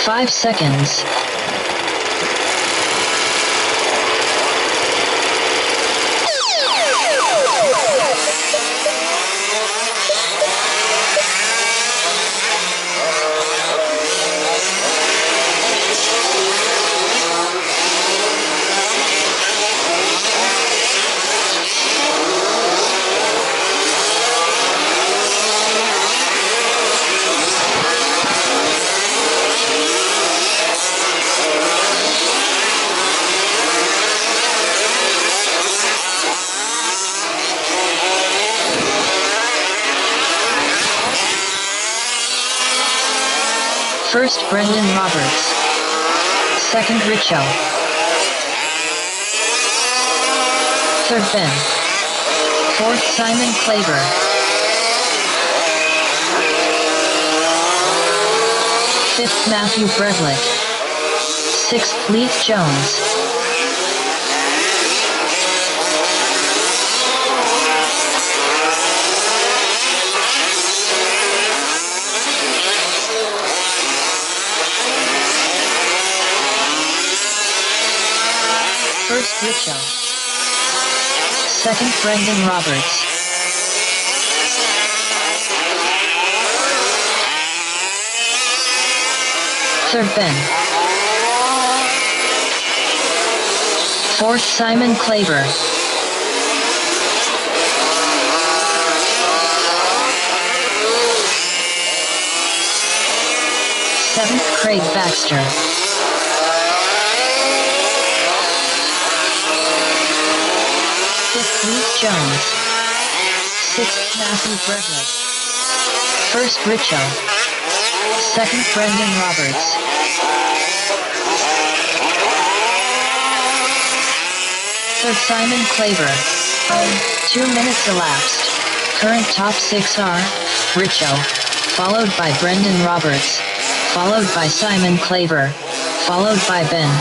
5 seconds. First, Brendan Roberts. Second, Richo. Third, Ben. Fourth, Simon Claver. Fifth, Matthew Bredlick. Sixth, Leith Jones. First, Richo. Second, Brendan Roberts. Third, Ben. Fourth, Simon Claver. Seventh, Craig Baxter. Fifth, Leith Jones. Sixth, Matthew Bredlick. First, Richo. Second, Brendan Roberts. Third, Simon Claver. 2 minutes elapsed. Current top 6 are Richo, followed by Brendan Roberts, followed by Simon Claver, followed by Ben,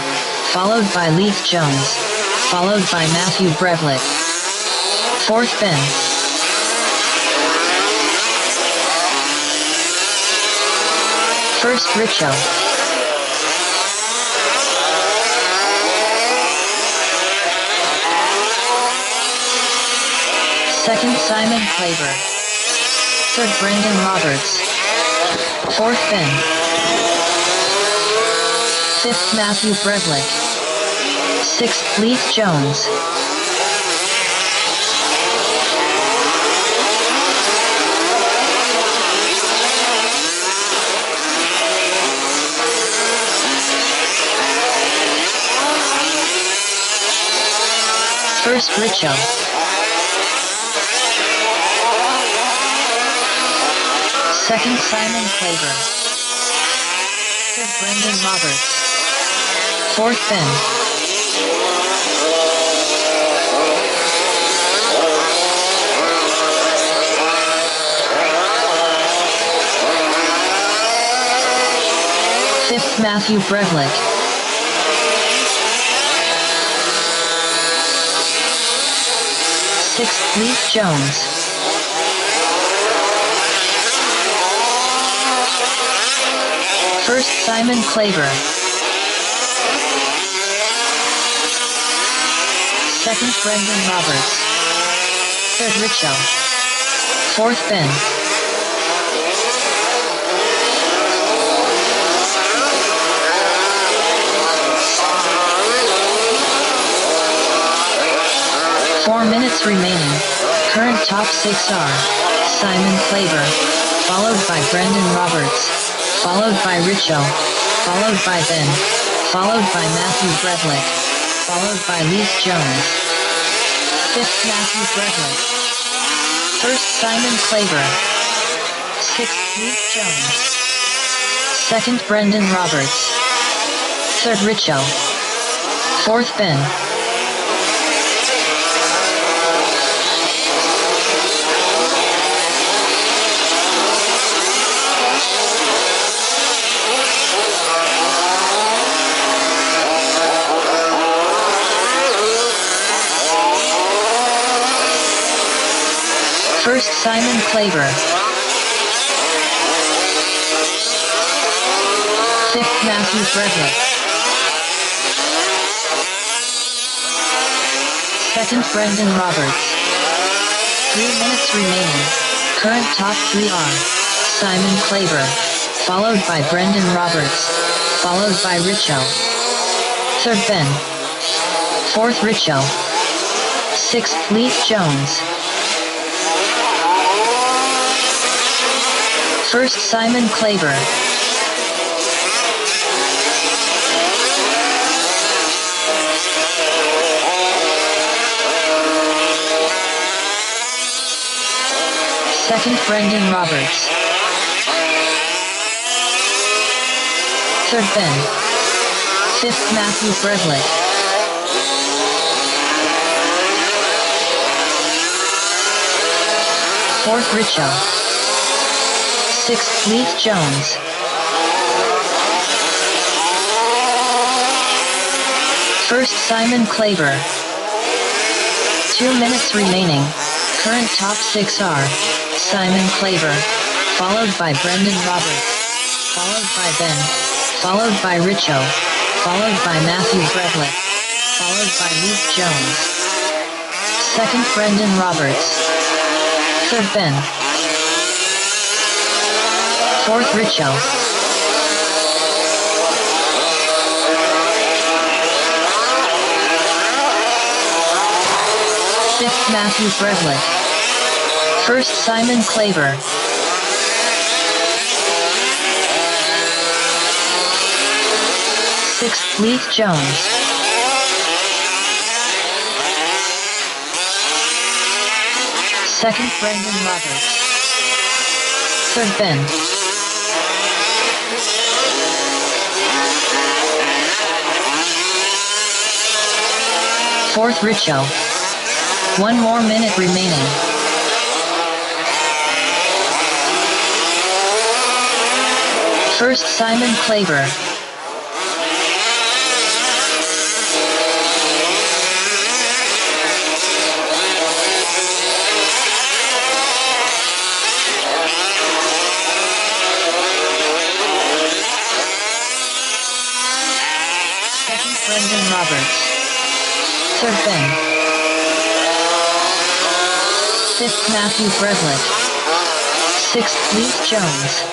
followed by Leith Jones, followed by Matthew Bredlick. Fourth, Ben. First, Richo. Second, Simon Claver. Third, Brendan Roberts. Fourth, Ben. Fifth, Matthew Bredlick. Sixth, Leith Jones. First, Richo. Second, Simon Claver. Third, Brendan Roberts. Fourth, Ben. Fifth, Matthew Bredlick. Sixth, Leith Jones. First, Simon Claver. Second, Brendan Roberts. Third, Richo. Fourth, Ben. Four minutes remaining. Current top 6 are Simon Claver, followed by Brendan Roberts, followed by Richo, followed by Ben, followed by Matthew Bredlick, followed by Leith Jones. Fifth, Matthew Bredlick. First, Simon Claver. Sixth, Leith Jones. Second, Brendan Roberts. Third, Richo. Fourth, Ben. First, Simon Claver. 5th Matthew Bredlick. 2nd Brendan Roberts. 3 minutes remaining. Current top 3 are Simon Claver, followed by Brendan Roberts, followed by Richo. 3rd Ben. 4th Richo. 6th Leith Jones. 1st Simon Claver. 2nd Brendan Roberts. 3rd Ben. 5th Matthew Bredlick. 4th Richo. 6th Leith Jones. 1st Simon Claver. 2 minutes remaining. Current top 6 are Simon Claver, followed by Brendan Roberts, followed by Ben, followed by Richo, followed by Matthew Bredlick, followed by Leith Jones. 2nd Brendan Roberts. 3rd Ben. 4th Richo. 5th Matthew Bredlick. 1st Simon Claver. 6th Leith Jones. 2nd Brendan Roberts. 3rd Ben. 4th Richo. 1 more minute remaining. First Simon Claver. Second Brendan Roberts. Third Ben. Fifth Matthew Bredlick. Sixth Leith Jones.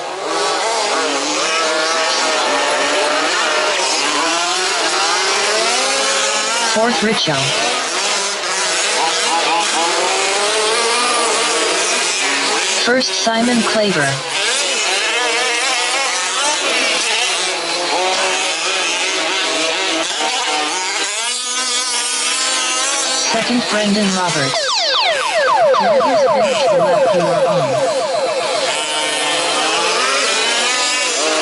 Fourth Richo. First Simon Claver. Second Brendan Roberts. Drivers finish the lap you are on.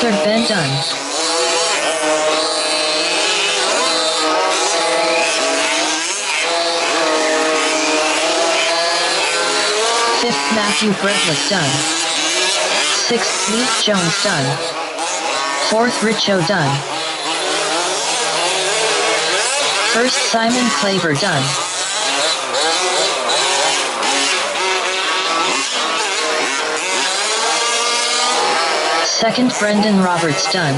Third Ben done. Fifth Matthew Bredlick done. Sixth Leith Jones done. Fourth Richo done. First Simon Claver done. Second Brendan Roberts done.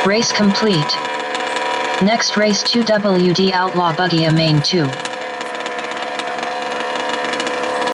Race complete. Next race 2 WD Outlaw Buggy A Main 2.